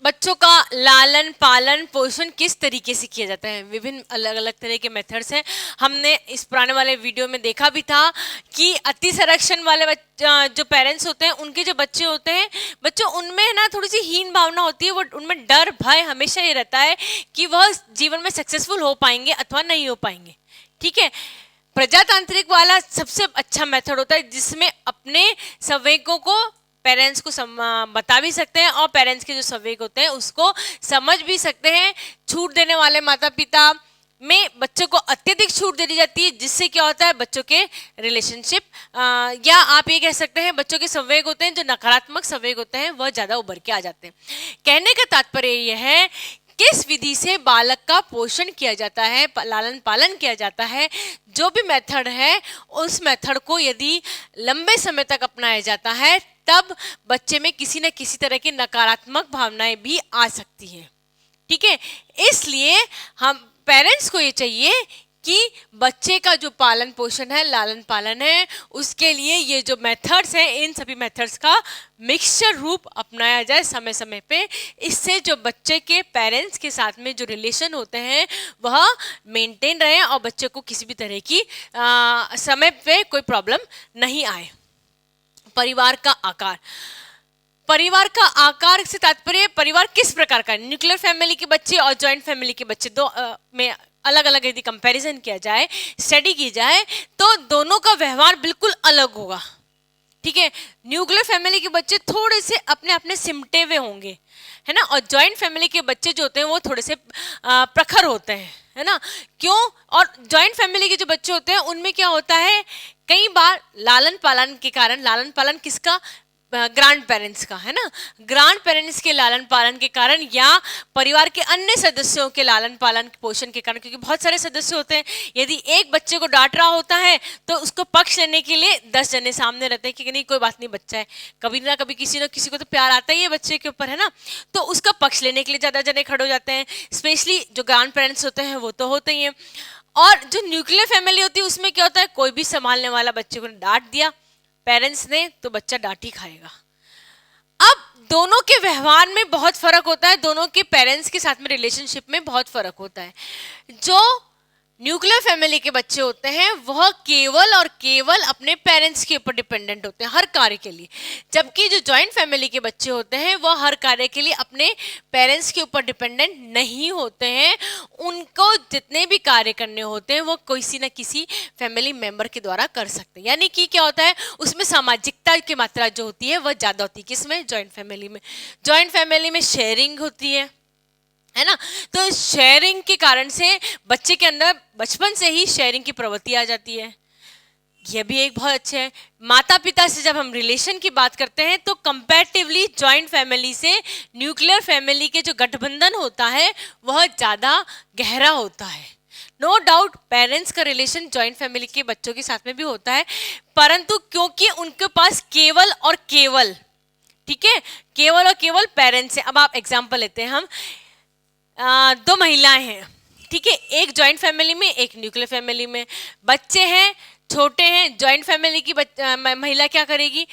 बच्चों का लालन पालन पोषण किस तरीके से किया जाता है, विभिन्न अलग अलग तरह के मेथड्स हैं। हमने इस पुराने वाले वीडियो में देखा भी था कि अति संरक्षण वाले जो पेरेंट्स होते हैं, उनके जो बच्चे होते हैं, बच्चों उनमें ना थोड़ी सी हीन भावना होती है, वो उनमें डर भय हमेशा ये रहता है कि वह जीवन में सक्सेसफुल हो पाएंगे अथवा नहीं हो पाएंगे। ठीक है, प्रजातांत्रिक वाला सबसे अच्छा मेथड होता है जिसमें अपने संवेगों को पेरेंट्स को बता भी सकते हैं और पेरेंट्स के जो संवेग होते हैं उसको समझ भी सकते हैं। छूट देने वाले माता पिता में बच्चों को अत्यधिक छूट दे दी जाती है, जिससे क्या होता है बच्चों के रिलेशनशिप या आप ये कह सकते हैं बच्चों के संवेग होते हैं, जो नकारात्मक संवेग होते हैं वह ज़्यादा उभर के आ जाते हैं। कहने का तात्पर्य यह है किस विधि से बालक का पोषण किया जाता है, लालन पालन किया जाता है, जो भी मेथड है उस मेथड को यदि लंबे समय तक अपनाया जाता है तब बच्चे में किसी न किसी तरह की नकारात्मक भावनाएं भी आ सकती हैं। ठीक है, इसलिए हम पेरेंट्स को ये चाहिए कि बच्चे का जो पालन पोषण है, लालन पालन है, उसके लिए ये जो मेथड्स हैं, इन सभी मेथड्स का मिक्सचर रूप अपनाया जाए समय समय पे। इससे जो बच्चे के पेरेंट्स के साथ में जो रिलेशन होते हैं वह मेंटेन रहे और बच्चे को किसी भी तरह की समय पे कोई प्रॉब्लम नहीं आए। परिवार का आकार, परिवार का आकार से तात्पर्य परिवार किस प्रकार का, न्यूक्लियर फैमिली के बच्चे और जॉइंट फैमिली के बच्चे दो में अलग अलग यदि कंपैरिजन किया जाए, स्टडी की जाए तो दोनों का व्यवहार बिल्कुल अलग होगा। ठीक है, न्यूक्लियर फैमिली के बच्चे थोड़े से अपने अपने सिमटे हुए होंगे, है ना, और जॉइंट फैमिली के बच्चे जो होते हैं वो थोड़े से प्रखर होते हैं, है ना। क्यों? और जॉइंट फैमिली के जो बच्चे होते हैं उनमें क्या होता है, कई बार लालन पालन के कारण, लालन पालन किसका, ग्रैंड पेरेंट्स का, है ना, ग्रैंड पेरेंट्स के लालन पालन के कारण या परिवार के अन्य सदस्यों के लालन पालन पोषण के कारण, क्योंकि बहुत सारे सदस्य होते हैं, यदि एक बच्चे को डांट रहा होता है तो उसको पक्ष लेने के लिए 10 जने सामने रहते हैं कि नहीं कोई बात नहीं, बच्चा है, कभी ना कभी किसी न किसी को तो प्यार आता ही है बच्चे के ऊपर, है ना, तो उसका पक्ष लेने के लिए ज़्यादा जने खड़े हो जाते हैं। स्पेशली जो ग्रैंड पेरेंट्स होते हैं वो तो होते ही हैं। और जो न्यूक्लियर फैमिली होती है उसमें क्या होता है, कोई भी संभालने वाला बच्चे को डांट दिया पेरेंट्स ने तो बच्चा डांट ही खाएगा। अब दोनों के व्यवहार में बहुत फर्क होता है, दोनों के पेरेंट्स के साथ में रिलेशनशिप में बहुत फर्क होता है। जो न्यूक्लियर फैमिली के बच्चे होते हैं वह केवल और केवल अपने पेरेंट्स के ऊपर डिपेंडेंट होते हैं हर कार्य के लिए, जबकि जो जॉइंट फैमिली के बच्चे होते हैं वह हर कार्य के लिए अपने पेरेंट्स के ऊपर डिपेंडेंट नहीं होते हैं। उनको जितने भी कार्य करने होते हैं वो किसी न किसी फैमिली मेंबर के द्वारा कर सकते हैं। यानी कि क्या होता है, उसमें सामाजिकता की मात्रा जो होती है वह ज़्यादा होती है। किसमें? जॉइंट फैमिली में। जॉइंट फैमिली में शेयरिंग होती है ना, तो शेयरिंग के कारण से बच्चे के अंदर बचपन से ही शेयरिंग की प्रवृत्ति आ जाती है। यह भी एक बहुत अच्छा है। माता पिता से जब हम रिलेशन की बात करते हैं तो कंपैरेटिवली जॉइंट फैमिली से न्यूक्लियर फैमिली के जो गठबंधन होता है वह ज़्यादा गहरा होता है। नो डाउट पेरेंट्स का रिलेशन जॉइंट फैमिली के बच्चों के साथ में भी होता है, परंतु क्योंकि उनके पास केवल और केवल, ठीक है, केवल और केवल पेरेंट्स हैं। अब आप एग्जाम्पल लेते हैं, हम दो महिलाएं हैं, ठीक है, एक जॉइंट फैमिली में एक न्यूक्लियर फैमिली में, बच्चे हैं छोटे हैं। जॉइंट फैमिली की महिला क्या करेगी,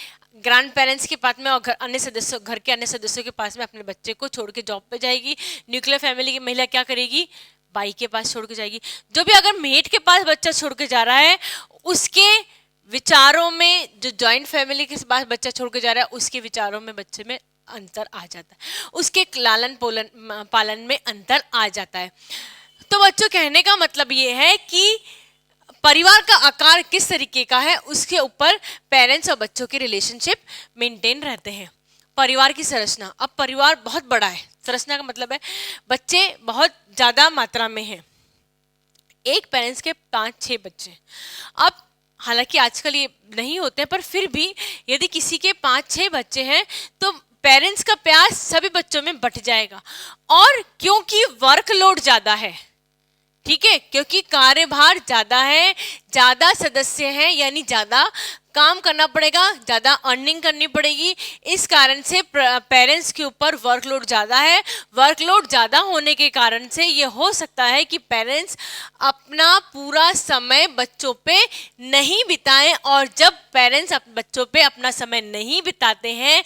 ग्रैंड पेरेंट्स के पास में और घर के अन्य सदस्यों के पास में अपने बच्चे को छोड़ के जॉब पे जाएगी। न्यूक्लियर फैमिली की महिला क्या करेगी, भाई के पास छोड़ के जाएगी। जो भी अगर मेट के पास बच्चा छोड़ के जा रहा है उसके विचारों में, जो जॉइंट फैमिली के पास बच्चा छोड़ के जा रहा है उसके विचारों में बच्चे में अंतर आ जाता है, उसके लालन पालन में अंतर आ जाता है। तो बच्चों कहने का मतलब ये है कि परिवार का आकार किस तरीके का है उसके ऊपर पेरेंट्स और बच्चों के रिलेशनशिप मेंटेन रहते हैं। परिवार की संरचना, अब परिवार बहुत बड़ा है, संरचना का मतलब है बच्चे बहुत ज़्यादा मात्रा में हैं, एक पेरेंट्स के 5-6 बच्चे। अब हालांकि आजकल ये नहीं होते पर फिर भी यदि किसी के 5-6 बच्चे हैं तो पेरेंट्स का प्यार सभी बच्चों में बंट जाएगा। और क्योंकि वर्कलोड ज़्यादा है, ठीक है, क्योंकि कार्यभार ज़्यादा है, ज्यादा सदस्य हैं यानी ज्यादा काम करना पड़ेगा, ज्यादा अर्निंग करनी पड़ेगी, इस कारण से पेरेंट्स के ऊपर वर्कलोड ज्यादा है। वर्कलोड ज्यादा होने के कारण से ये हो सकता है कि पेरेंट्स अपना पूरा समय बच्चों पे नहीं बिताएं, और जब पेरेंट्स बच्चों पे अपना समय नहीं बिताते हैं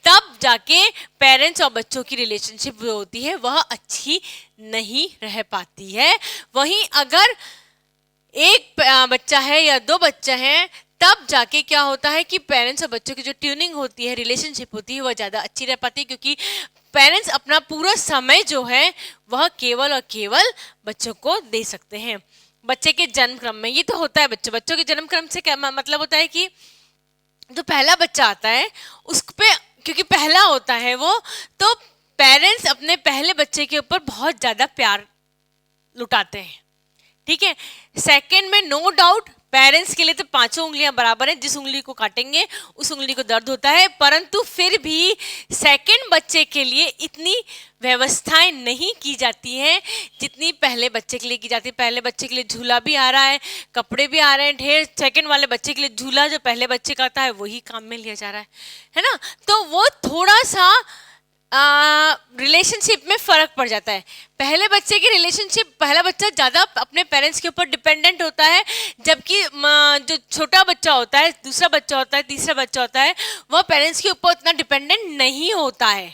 तब जाके पेरेंट्स और बच्चों की रिलेशनशिप जो होती है वह अच्छी नहीं रह पाती है। वहीं अगर एक बच्चा है या दो बच्चा है तब जाके क्या होता है कि पेरेंट्स और बच्चों की जो ट्यूनिंग होती है, रिलेशनशिप होती है, वह ज़्यादा अच्छी रह पाती है, क्योंकि पेरेंट्स अपना पूरा समय जो है वह केवल और केवल बच्चों को दे सकते हैं। बच्चे के जन्म क्रम में ये तो होता है, बच्चों के जन्म क्रम से क्या मतलब होता है कि जो पहला बच्चा आता है उस पे, क्योंकि पहला होता है वो, तो पेरेंट्स अपने पहले बच्चे के ऊपर बहुत ज़्यादा प्यार लुटाते हैं। ठीक है, सेकंड में नो डाउट पेरेंट्स के लिए तो पांचों उंगलियां बराबर हैं, जिस उंगली को काटेंगे उस उंगली को दर्द होता है, परंतु फिर भी सेकंड बच्चे के लिए इतनी व्यवस्थाएं नहीं की जाती हैं जितनी पहले बच्चे के लिए की जाती है। पहले बच्चे के लिए झूला भी आ रहा है, कपड़े भी आ रहे हैं ढेर, सेकंड वाले बच्चे के लिए झूला जो पहले बच्चे का आता है वही काम में लिया जा रहा है ना। तो वो थोड़ा सा रिलेशनशिप में फर्क पड़ जाता है। पहले बच्चे की रिलेशनशिप, पहला बच्चा ज़्यादा अपने पेरेंट्स के ऊपर डिपेंडेंट होता है, जबकि जो छोटा बच्चा होता है, दूसरा बच्चा होता है, तीसरा बच्चा होता है, वह पेरेंट्स के ऊपर उतना डिपेंडेंट नहीं होता है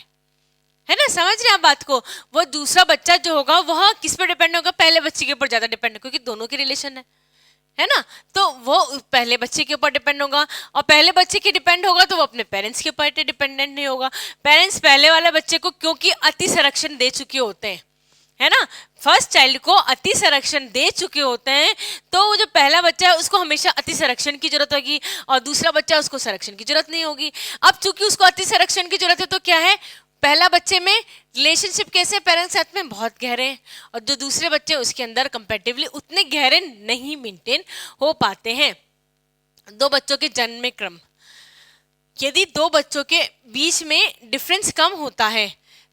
ना। समझ रहे हैं आप बात को? वो दूसरा बच्चा जो होगा वह किस पर डिपेंड होगा? पहले बच्चे के ऊपर ज़्यादा डिपेंड, क्योंकि दोनों की रिलेशन है ना। तो वो पहले बच्चे के ऊपर डिपेंड होगा, और पहले बच्चे के डिपेंड होगा तो वो अपने पेरेंट्स के ऊपर डिपेंडेंट नहीं होगा। पेरेंट्स पहले वाले बच्चे को क्योंकि अति संरक्षण दे चुके होते हैं, है ना, फर्स्ट चाइल्ड को अति संरक्षण दे चुके होते हैं, तो वो जो पहला बच्चा है उसको हमेशा अति संरक्षण की जरूरत होगी, और दूसरा बच्चा उसको संरक्षण की जरूरत नहीं होगी। अब चूंकि उसको अति संरक्षण की जरूरत है तो क्या है, पहला बच्चे में रिलेशनशिप कैसे पेरेंट्स साथ में बहुत गहरे हैं, और जो दूसरे बच्चे उसके अंदर कंपैरेटिवली उतने गहरे नहीं मेंटेन हो पाते हैं। दो बच्चों के जन्म में क्रम, यदि दो बच्चों के बीच में डिफरेंस कम होता है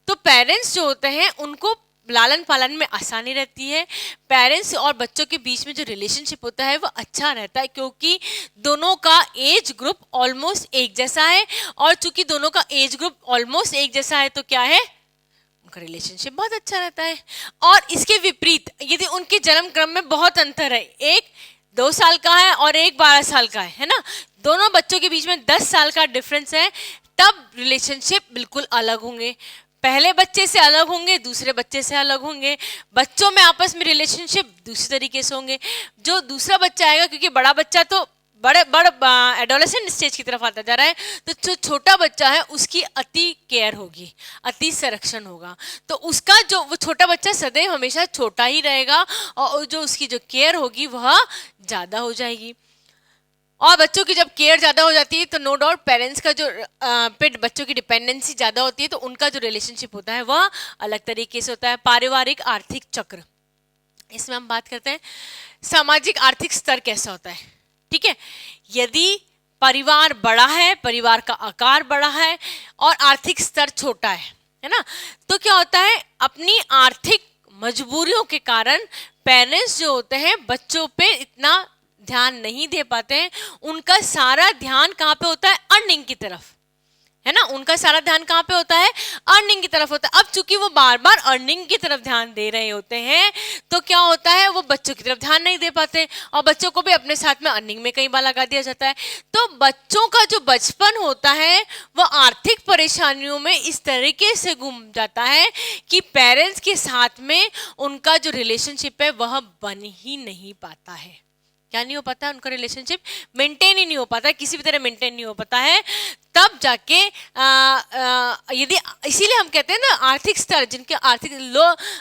तो पेरेंट्स जो होते हैं उनको लालन पालन में आसानी रहती है। पेरेंट्स और बच्चों के बीच में जो रिलेशनशिप होता है वो अच्छा रहता है, क्योंकि दोनों का एज ग्रुप ऑलमोस्ट एक जैसा है, और चूंकि दोनों का एज ग्रुप ऑलमोस्ट एक जैसा है तो क्या है, उनका रिलेशनशिप बहुत अच्छा रहता है। और इसके विपरीत यदि उनके जन्म क्रम में बहुत अंतर है, एक 2 साल का है और एक 12 साल का है ना, दोनों बच्चों के बीच में 10 साल का डिफरेंस है, तब रिलेशनशिप बिल्कुल अलग होंगे। पहले बच्चे से अलग होंगे, दूसरे बच्चे से अलग होंगे, बच्चों में आपस में रिलेशनशिप दूसरी तरीके से होंगे। जो दूसरा बच्चा आएगा, क्योंकि बड़ा बच्चा तो बड़े एडोलेसेंट स्टेज की तरफ आता जा रहा है, तो जो छोटा बच्चा है उसकी अति केयर होगी, अति संरक्षण होगा, तो उसका जो वो छोटा बच्चा सदैव हमेशा छोटा ही रहेगा, और जो उसकी जो केयर होगी वह ज़्यादा हो जाएगी। और बच्चों की जब केयर ज़्यादा हो जाती है तो नो डाउट पेरेंट्स का जो पे बच्चों की डिपेंडेंसी ज़्यादा होती है, तो उनका जो रिलेशनशिप होता है वह अलग तरीके से होता है। पारिवारिक आर्थिक चक्र, इसमें हम बात करते हैं सामाजिक आर्थिक स्तर कैसा होता है। ठीक है, यदि परिवार बड़ा है, परिवार का आकार बड़ा है और आर्थिक स्तर छोटा है ना, तो क्या होता है, अपनी आर्थिक मजबूरियों के कारण पेरेंट्स जो होते हैं बच्चों पे इतना ध्यान नहीं दे पाते हैं। उनका सारा ध्यान कहाँ पे होता है, अर्निंग की तरफ, है ना, उनका सारा ध्यान कहाँ पे होता है, अर्निंग की तरफ होता है। अब चूंकि वो बार बार अर्निंग की तरफ ध्यान दे रहे होते हैं तो क्या होता है, वो बच्चों की तरफ ध्यान नहीं दे पाते, और बच्चों को भी अपने साथ में अर्निंग में कई बार लगा दिया जाता है। तो बच्चों का जो बचपन होता है वो आर्थिक परेशानियों में इस तरीके से गुम जाता है कि पेरेंट्स के साथ में उनका जो रिलेशनशिप है वह बन ही नहीं पाता है। क्या नहीं हो पाता, उनका रिलेशनशिप मेंटेन ही नहीं हो पाता, किसी भी तरह मेंटेन नहीं हो पाता है। तब जाके यदि, इसीलिए हम कहते हैं ना, आर्थिक स्तर जिनके आर्थिक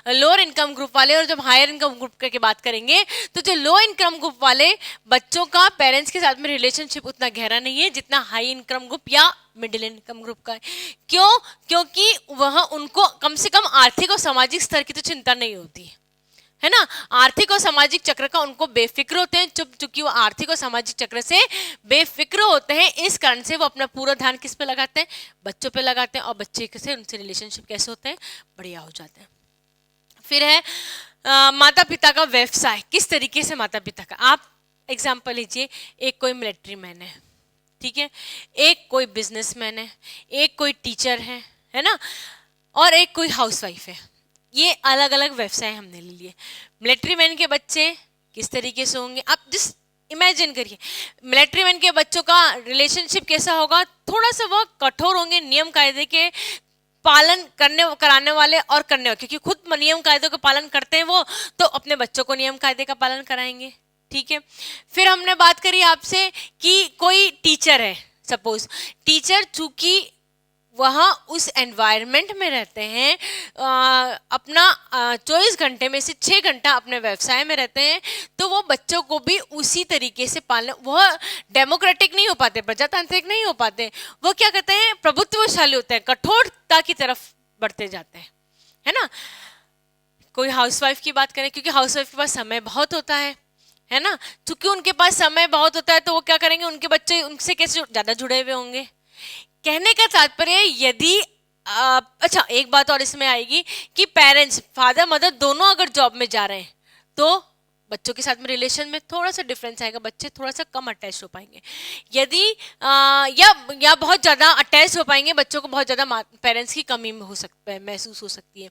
लोअर इनकम ग्रुप वाले, और जब हायर इनकम ग्रुप की बात करेंगे तो जो लो इनकम ग्रुप वाले बच्चों का पेरेंट्स के साथ में रिलेशनशिप उतना गहरा नहीं है जितना हाई इनकम ग्रुप या मिडिल इनकम ग्रुप का है। क्यों? क्योंकि वह उनको कम से कम आर्थिक और सामाजिक स्तर की तो चिंता नहीं होती है ना, आर्थिक और सामाजिक चक्र का उनको बेफिक्र होते हैं। चूंकि वो आर्थिक और सामाजिक चक्र से बेफिक्र होते हैं, इस कारण से वो अपना पूरा ध्यान किस पे लगाते हैं, बच्चों पे लगाते हैं, और बच्चे से उनसे रिलेशनशिप कैसे होते हैं, बढ़िया हो जाते हैं। फिर है माता पिता का व्यवसाय, किस तरीके से माता पिता का, आप एग्जाम्पल लीजिए, एक कोई मिलिट्री मैन है, ठीक है, एक कोई बिजनेसमैन है, एक कोई टीचर है ना, और एक कोई हाउसवाइफ है। ये अलग अलग व्यवसाय हमने ले लिए। मिलिट्री मैन के बच्चे किस तरीके से होंगे, आप जिस इमेजिन करिए मिलिट्री मैन के बच्चों का रिलेशनशिप कैसा होगा, थोड़ा सा वह कठोर होंगे, नियम कायदे के पालन कराने वाले और करने वाले, क्योंकि खुद नियम कायदों का पालन करते हैं वो, तो अपने बच्चों को नियम कायदे का पालन कराएंगे, ठीक है। फिर हमने बात करी आपसे कि कोई टीचर है, सपोज टीचर चूंकि वहाँ उस एनवायरनमेंट में रहते हैं, अपना 24 घंटे में से 6 घंटा अपने व्यवसाय में रहते हैं, तो वो बच्चों को भी उसी तरीके से पालना, वह डेमोक्रेटिक नहीं हो पाते, प्रजातांत्रिक नहीं हो पाते, वो क्या कहते हैं, प्रभुत्वशाली होते हैं, कठोरता की तरफ बढ़ते जाते हैं, है ना। कोई हाउसवाइफ की बात करें, क्योंकि हाउसवाइफ के पास समय बहुत होता है ना, चूंकि उनके पास समय बहुत होता है तो वो क्या करेंगे, उनके बच्चे उनसे कैसे ज़्यादा जुड़े हुए होंगे। कहने का तात्पर्य, यदि अच्छा एक बात और इसमें आएगी कि पेरेंट्स, फादर मदर दोनों अगर जॉब में जा रहे हैं तो बच्चों के साथ में रिलेशन में थोड़ा सा डिफरेंस आएगा, बच्चे थोड़ा सा कम अटैच हो पाएंगे। यदि या बहुत ज़्यादा अटैच हो पाएंगे, बच्चों को बहुत ज़्यादा पेरेंट्स की कमी में हो सकता है, महसूस हो सकती है।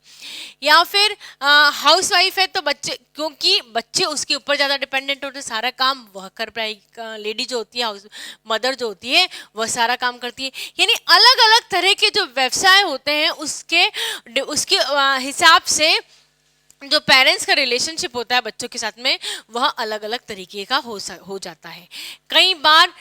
या फिर हाउस वाइफ है तो बच्चे, क्योंकि बच्चे उसके ऊपर ज़्यादा डिपेंडेंट होते हैं, सारा काम वह कर पाएगी, लेडी जो होती है, हाउस मदर जो होती है, वह सारा काम करती है। यानी अलग अलग तरह के जो व्यवसाय होते हैं उसके हिसाब से जो पेरेंट्स का रिलेशनशिप होता है बच्चों के साथ में, वह अलग अलग तरीके का हो जाता है। कई बार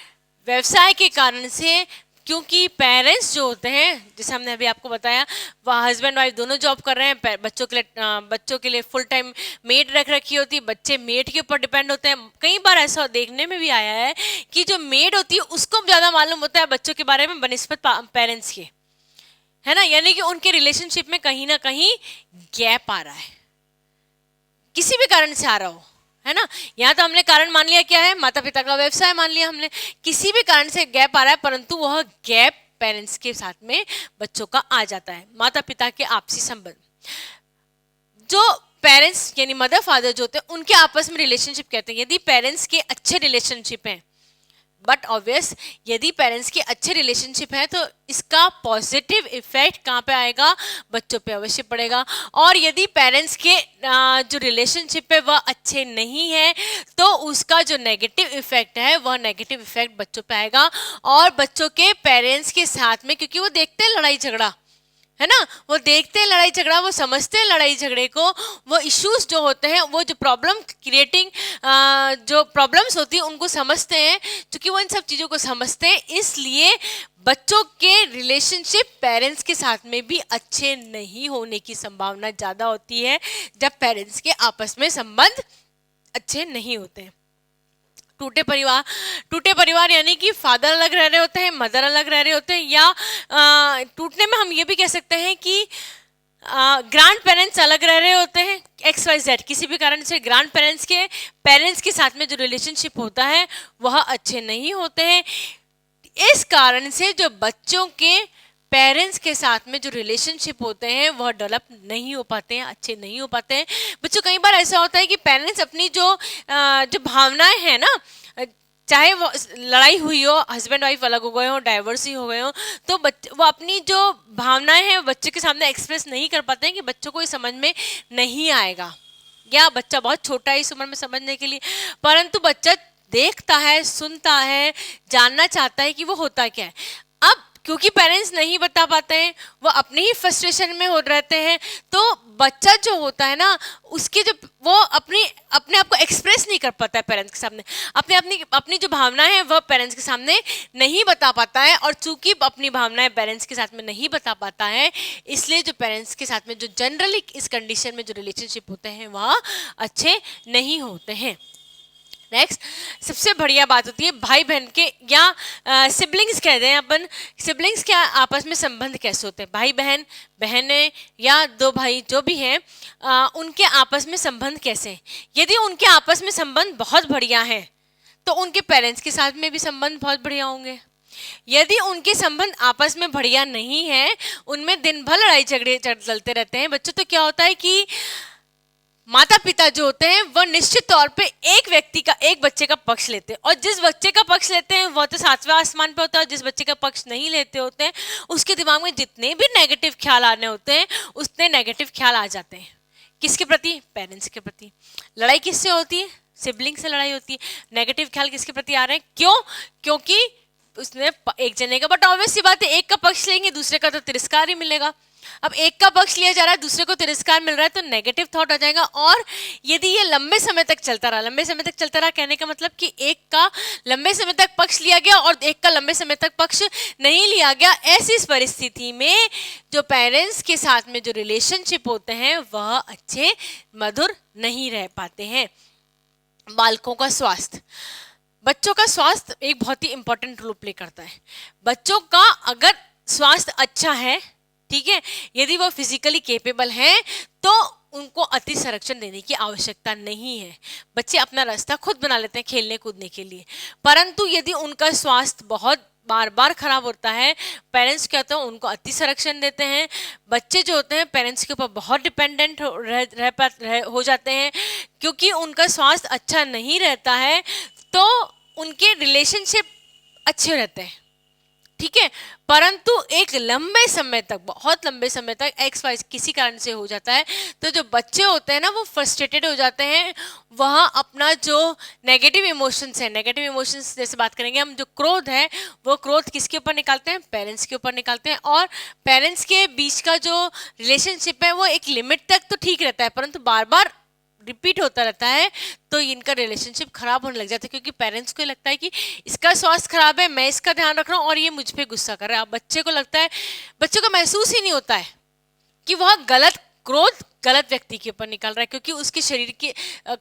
व्यवसाय के कारण से, क्योंकि पेरेंट्स जो होते हैं, जैसे हमने अभी आपको बताया, वह हस्बैंड वाइफ दोनों जॉब कर रहे हैं, बच्चों के लिए फुल टाइम मेड रख रखी होती है, बच्चे मेड के ऊपर डिपेंड होते हैं। कई बार ऐसा देखने में भी आया है कि जो मेड होती है उसको ज़्यादा मालूम होता है बच्चों के बारे में बनिस्बत पेरेंट्स के, है ना। यानी कि उनके रिलेशनशिप में कहीं ना कहीं गैप आ रहा है, किसी भी कारण से आ रहा हो, है ना। यहाँ तो हमने कारण मान लिया क्या है, माता पिता का व्यवसाय मान लिया हमने, किसी भी कारण से गैप आ रहा है, परंतु वह गैप पेरेंट्स के साथ में बच्चों का आ जाता है। माता पिता के आपसी संबंध, जो पेरेंट्स यानी मदर फादर जो होते हैं उनके आपस में रिलेशनशिप कहते हैं। यदि पेरेंट्स के अच्छे रिलेशनशिप हैं, बट ऑब्वियस यदि पेरेंट्स के अच्छे रिलेशनशिप है तो इसका पॉजिटिव इफेक्ट कहाँ पे आएगा, बच्चों पे अवश्य पड़ेगा। और यदि पेरेंट्स के जो रिलेशनशिप है वह अच्छे नहीं है तो उसका जो नेगेटिव इफेक्ट है वह नेगेटिव इफेक्ट बच्चों पे आएगा। और बच्चों के पेरेंट्स के साथ में, क्योंकि वो देखते हैं लड़ाई झगड़ा, है ना, वो देखते हैं लड़ाई झगड़ा, वो समझते हैं लड़ाई झगड़े को, वो इश्यूज जो होते हैं, वो जो प्रॉब्लम क्रिएटिंग जो प्रॉब्लम्स होती हैं उनको समझते हैं। क्योंकि वो इन सब चीज़ों को समझते हैं, इसलिए बच्चों के रिलेशनशिप पेरेंट्स के साथ में भी अच्छे नहीं होने की संभावना ज़्यादा होती है जब पेरेंट्स के आपस में संबंध अच्छे नहीं होते हैं। टूटे परिवार यानी कि फादर अलग रह रहे होते हैं, मदर अलग रह रहे होते हैं, या टूटने में हम ये भी कह सकते हैं कि ग्रैंड पेरेंट्स अलग रह रहे होते हैं, XYZ किसी भी कारण से ग्रैंड पेरेंट्स के साथ में जो रिलेशनशिप होता है वह अच्छे नहीं होते हैं। इस कारण से जो बच्चों के पेरेंट्स के साथ में जो रिलेशनशिप होते हैं वह डेवलप नहीं हो पाते हैं, अच्छे नहीं हो पाते हैं। बच्चों कई बार ऐसा होता है कि पेरेंट्स अपनी जो भावनाएं हैं ना, चाहे वो लड़ाई हुई हो, हस्बैंड वाइफ अलग हो गए हो, डाइवर्स ही हो गए हो, तो वो अपनी जो भावनाएं हैं बच्चे के सामने एक्सप्रेस नहीं कर पाते हैं कि बच्चों को ये समझ में नहीं आएगा, या बच्चा बहुत छोटा है इस उम्र में समझने के लिए, परंतु बच्चा देखता है, सुनता है, जानना चाहता है कि वो होता क्या है। अब क्योंकि पेरेंट्स नहीं बता पाते हैं, वो अपनी ही फ्रस्ट्रेशन में हो रहते हैं, तो बच्चा जो होता है ना उसकी जो वो अपने आप को एक्सप्रेस नहीं कर पाता है पेरेंट्स के सामने, अपनी जो भावनाएं हैं वह पेरेंट्स के सामने नहीं बता पाता है। और चूंकि अपनी भावनाएं पेरेंट्स के साथ में नहीं बता पाता है, इसलिए जो पेरेंट्स के साथ में जो जनरली इस कंडीशन में जो रिलेशनशिप होते हैं वह अच्छे नहीं होते हैं। नेक्स्ट, सबसे बढ़िया बात होती है भाई बहन के या सिबलिंग्स कहते हैं अपन, सिबलिंग्स के आपस में संबंध कैसे होते हैं, भाई बहन, बहनें या दो भाई जो भी हैं, उनके आपस में संबंध कैसे हैं। यदि उनके आपस में संबंध बहुत बढ़िया है तो उनके पेरेंट्स के साथ में भी संबंध बहुत बढ़िया होंगे। यदि उनके संबंध आपस में बढ़िया नहीं है, उनमें दिन भर लड़ाई झगड़े चलते रहते हैं बच्चों, तो क्या होता है कि माता पिता जो होते हैं वो निश्चित तौर पे एक बच्चे का पक्ष लेते हैं, और जिस बच्चे का पक्ष लेते हैं वो तो सातवें आसमान पे होता है, और जिस बच्चे का पक्ष नहीं लेते होते हैं उसके दिमाग में जितने भी नेगेटिव ख्याल आने होते हैं उतने नेगेटिव ख्याल आ जाते हैं। किसके प्रति? पेरेंट्स के प्रति। लड़ाई किससे होती है? सिबलिंग से लड़ाई होती है। नेगेटिव ख्याल किसके प्रति आ रहे हैं? क्यों? क्योंकि उसने एक जने का, बट ऑब्वियस सी बात है एक का पक्ष लेंगे दूसरे का तो तिरस्कार ही मिलेगा। अब एक का पक्ष लिया जा रहा है दूसरे को तिरस्कार मिल रहा है तो नेगेटिव थॉट आ जाएगा। और यदि ये लंबे समय तक चलता रहा कहने का मतलब कि एक का लंबे समय तक पक्ष लिया गया और एक का लंबे समय तक पक्ष नहीं लिया गया, ऐसी इस परिस्थिति में जो पेरेंट्स के साथ में जो रिलेशनशिप होते हैं वह अच्छे मधुर नहीं रह पाते हैं। बालकों का स्वास्थ्य, बच्चों का स्वास्थ्य एक बहुत ही इंपॉर्टेंट रोल प्ले करता है। बच्चों का अगर स्वास्थ्य अच्छा है, ठीक है, यदि वो फिजिकली केपेबल हैं तो उनको अति संरक्षण देने की आवश्यकता नहीं है। बच्चे अपना रास्ता खुद बना लेते हैं खेलने कूदने के लिए। परंतु यदि उनका स्वास्थ्य बहुत बार बार खराब होता है, पेरेंट्स क्या होता है उनको अति संरक्षण देते हैं। बच्चे जो होते हैं पेरेंट्स के ऊपर बहुत डिपेंडेंट हो जाते हैं, क्योंकि उनका स्वास्थ्य अच्छा नहीं रहता है तो उनके रिलेशनशिप अच्छे रहते हैं, ठीक है। परंतु एक लंबे समय तक, बहुत लंबे समय तक एक्स वाई किसी कारण से हो जाता है तो जो बच्चे होते हैं ना वो फ्रस्ट्रेटेड हो जाते हैं। वह अपना जो नेगेटिव इमोशंस है, नेगेटिव इमोशंस जैसे बात करेंगे हम, जो क्रोध है वो क्रोध किसके ऊपर निकालते हैं? पेरेंट्स के ऊपर निकालते हैं। और पेरेंट्स के बीच का जो रिलेशनशिप है वो एक लिमिट तक तो ठीक रहता है, परंतु बार बार रिपीट होता रहता है तो इनका रिलेशनशिप खराब होने लग जाता है, क्योंकि पेरेंट्स को लगता है कि इसका स्वास्थ्य खराब है, मैं इसका ध्यान रख रहा हूँ और ये मुझ पे गुस्सा कर रहा है। अब बच्चे को लगता है, बच्चे को महसूस ही नहीं होता है कि वह गलत क्रोध गलत व्यक्ति के ऊपर निकल रहा है, क्योंकि उसके शरीर की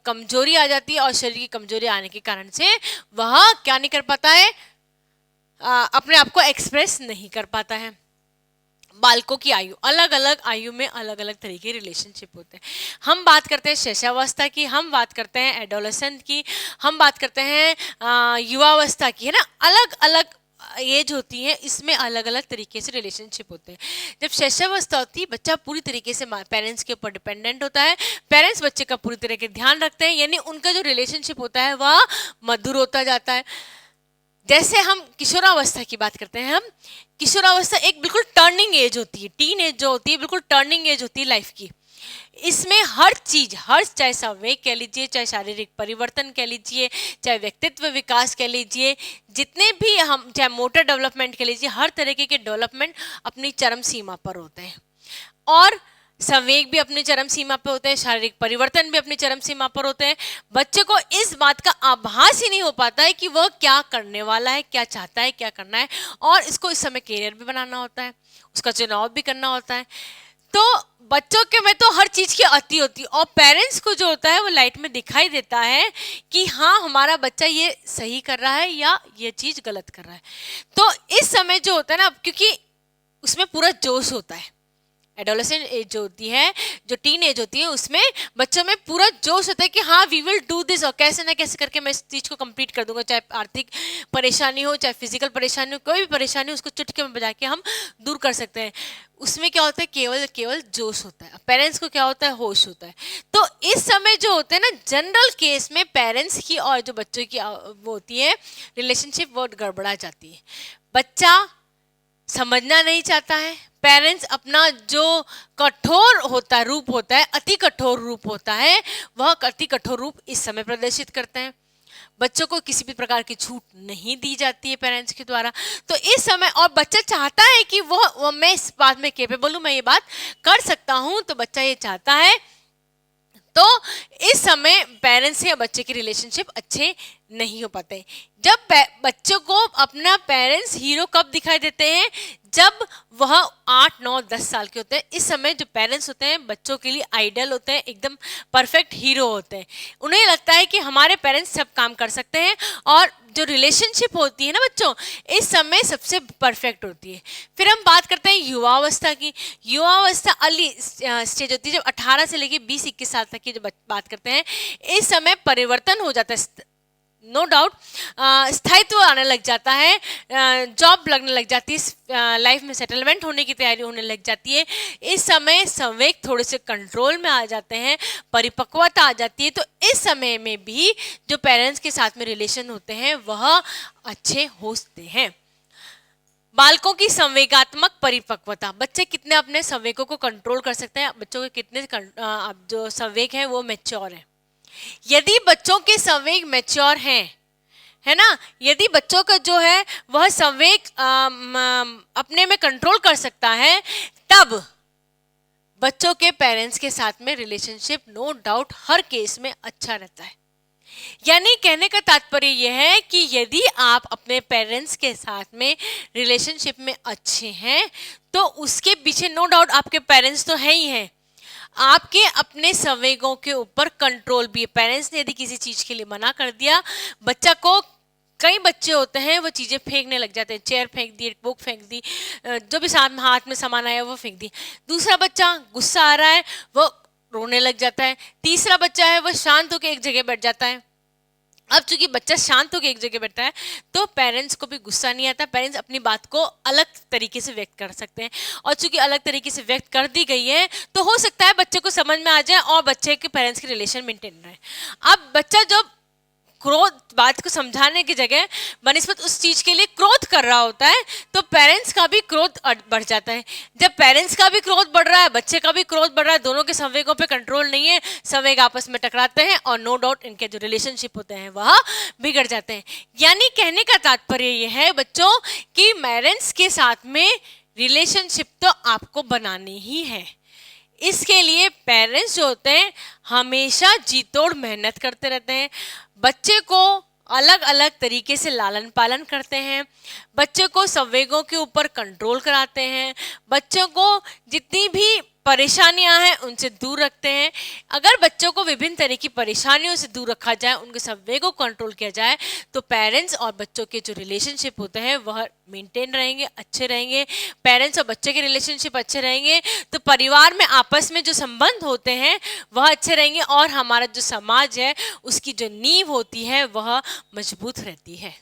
कमजोरी आ जाती है और शरीर की कमजोरी आने के कारण से वह क्या नहीं कर पाता है, अपने आप को एक्सप्रेस नहीं कर पाता है। बालकों की आयु, अलग अलग आयु में अलग अलग तरीके के रिलेशनशिप होते हैं। हम बात करते हैं शैशवावस्था की, हम बात करते हैं एडोलेसेंट की, हम बात करते हैं युवावस्था की, है ना। अलग अलग एज होती है, इसमें अलग अलग तरीके से रिलेशनशिप होते हैं। जब शैशवावस्था होती है बच्चा पूरी तरीके से पेरेंट्स के ऊपर डिपेंडेंट होता है, पेरेंट्स बच्चे का पूरी तरह के ध्यान रखते हैं, यानी उनका जो रिलेशनशिप होता है वह मधुर होता जाता है। जैसे हम किशोरावस्था की बात करते हैं, हम किशोरावस्था एक बिल्कुल टर्निंग एज होती है, टीन एज जो होती है बिल्कुल टर्निंग एज होती है लाइफ की। इसमें हर चीज, हर, चाहे संवेग कह लीजिए, चाहे शारीरिक परिवर्तन कह लीजिए, चाहे व्यक्तित्व विकास कह लीजिए, जितने भी हम, चाहे मोटर डेवलपमेंट कह लीजिए, हर तरीके के डेवलपमेंट अपनी चरम सीमा पर होते हैं। और संवेग भी अपनी चरम सीमा पर होते हैं, शारीरिक परिवर्तन भी अपनी चरम सीमा पर होते हैं। बच्चे को इस बात का आभास ही नहीं हो पाता है कि वह क्या करने वाला है, क्या चाहता है, क्या करना है, और इसको इस समय करियर भी बनाना होता है, उसका चुनाव भी करना होता है। तो बच्चों के में तो हर चीज की अति होती है, और पेरेंट्स को जो होता है वो लाइट में दिखाई देता है कि हाँ हमारा बच्चा ये सही कर रहा है या ये चीज गलत कर रहा है। तो इस समय जो होता है ना, क्योंकि उसमें पूरा जोश होता है, एडोलेसेंट एज जो होती है, जो टीन एज होती है, उसमें बच्चों में पूरा जोश होता है कि हाँ वी विल डू दिस, और कैसे ना कैसे करके मैं इस चीज़ को कंप्लीट कर दूंगा, चाहे आर्थिक परेशानी हो, चाहे फिजिकल परेशानी हो, कोई भी परेशानी हो उसको चुटकी में बजा के हम दूर कर सकते हैं। उसमें क्या होता है, केवल जोश होता है। पेरेंट्स को क्या होता है, होश होता है। तो इस समय जो होते हैं ना, जनरल केस में पेरेंट्स की और जो बच्चों की वो होती है रिलेशनशिप, वो गड़बड़ा जाती है। बच्चा समझना नहीं चाहता है, पेरेंट्स अपना जो कठोर होता है रूप होता है, अति कठोर रूप होता है, वह अति कठोर रूप इस समय प्रदर्शित करते हैं। बच्चों को किसी भी प्रकार की छूट नहीं दी जाती है पेरेंट्स के द्वारा। तो इस समय, और बच्चा चाहता है कि वो मैं इस बात में कैपेबल हूँ, मैं ये बात कर सकता हूँ, तो बच्चा ये चाहता है। तो इस समय पेरेंट्स या बच्चे की रिलेशनशिप अच्छे नहीं हो पाते। जब बच्चों को अपना पेरेंट्स हीरो कब दिखाई देते हैं, जब वह 8, 9, 10 साल के होते हैं। इस समय जो पेरेंट्स होते हैं बच्चों के लिए आइडल होते हैं, एकदम परफेक्ट हीरो होते हैं। उन्हें लगता है कि हमारे पेरेंट्स सब काम कर सकते हैं, और जो रिलेशनशिप होती है ना बच्चों, इस समय सबसे परफेक्ट होती है। फिर हम बात करते हैं युवावस्था की। युवावस्था अर्ली स्टेज होती है, जब 18 से लेकर 20-21 साल तक की जो बात करते हैं। इस समय परिवर्तन हो जाता है, नो डाउट स्थायित्व आने लग जाता है, जॉब लगने लग जाती है, लाइफ में सेटलमेंट होने की तैयारी होने लग जाती है। इस समय संवेग थोड़े से कंट्रोल में आ जाते हैं, परिपक्वता आ जाती है। तो इस समय में भी जो पेरेंट्स के साथ में रिलेशन होते हैं वह अच्छे होते हैं। बालकों की संवेगात्मक परिपक्वता, बच्चे कितने अपने संवेगों को कंट्रोल कर सकते हैं, बच्चों के कितने जो संवेग है वो मैच्योर है। यदि बच्चों के संवेग मैच्योर हैं, है ना, यदि बच्चों का जो है वह संवेग अपने में कंट्रोल कर सकता है, तब बच्चों के पेरेंट्स के साथ में रिलेशनशिप नो डाउट हर केस में अच्छा रहता है। यानी कहने का तात्पर्य यह है कि यदि आप अपने पेरेंट्स के साथ में रिलेशनशिप में अच्छे हैं तो उसके पीछे नो डाउट आपके पेरेंट्स तो है ही हैं, आपके अपने संवेगों के ऊपर कंट्रोल भी है। पेरेंट्स ने यदि किसी चीज के लिए मना कर दिया, बच्चा को, कई बच्चे होते हैं वो चीजें फेंकने लग जाते हैं, चेयर फेंक दी, बुक फेंक दी, जो भी हाथ में सामान आया वो फेंक दी। दूसरा बच्चा गुस्सा आ रहा है वो रोने लग जाता है। तीसरा बच्चा है वो शांत होकर एक जगह बैठ जाता है। अब चूंकि बच्चा शांत होकर एक जगह बैठा है तो पेरेंट्स को भी गुस्सा नहीं आता, पेरेंट्स अपनी बात को अलग तरीके से व्यक्त कर सकते हैं। और चूंकि अलग तरीके से व्यक्त कर दी गई है तो हो सकता है बच्चे को समझ में आ जाए और बच्चे के पेरेंट्स के रिलेशन मेंटेन रहे। अब बच्चा जब क्रोध, बात को समझाने की जगह बनिस्बत उस चीज के लिए क्रोध कर रहा होता है तो पेरेंट्स का भी क्रोध बढ़ जाता है। जब पेरेंट्स का भी क्रोध बढ़ रहा है, बच्चे का भी क्रोध बढ़ रहा है, दोनों के संवेगों पे कंट्रोल नहीं है, संवेग आपस में टकराते हैं और नो डाउट इनके जो रिलेशनशिप होते हैं वह बिगड़ जाते हैं। यानी कहने का तात्पर्य यह है बच्चों कि पेरेंट्स के साथ में रिलेशनशिप तो आपको बनानी ही है। इसके लिए पेरेंट्स जो होते हैं हमेशा जी तोड़ मेहनत करते रहते हैं, बच्चे को अलग अलग तरीके से लालन पालन करते हैं, बच्चे को संवेगों के ऊपर कंट्रोल कराते हैं, बच्चों को जितनी भी परेशानियां हैं उनसे दूर रखते हैं। अगर बच्चों को विभिन्न तरह की परेशानियों से दूर रखा जाए, उनके संवेगों को कंट्रोल किया जाए तो पेरेंट्स और बच्चों के जो रिलेशनशिप होते हैं वह मेंटेन रहेंगे, अच्छे रहेंगे। पेरेंट्स और बच्चे के रिलेशनशिप अच्छे रहेंगे तो परिवार में आपस में जो संबंध होते हैं वह अच्छे रहेंगे और हमारा जो समाज है उसकी जो नींव होती है वह मजबूत रहती है।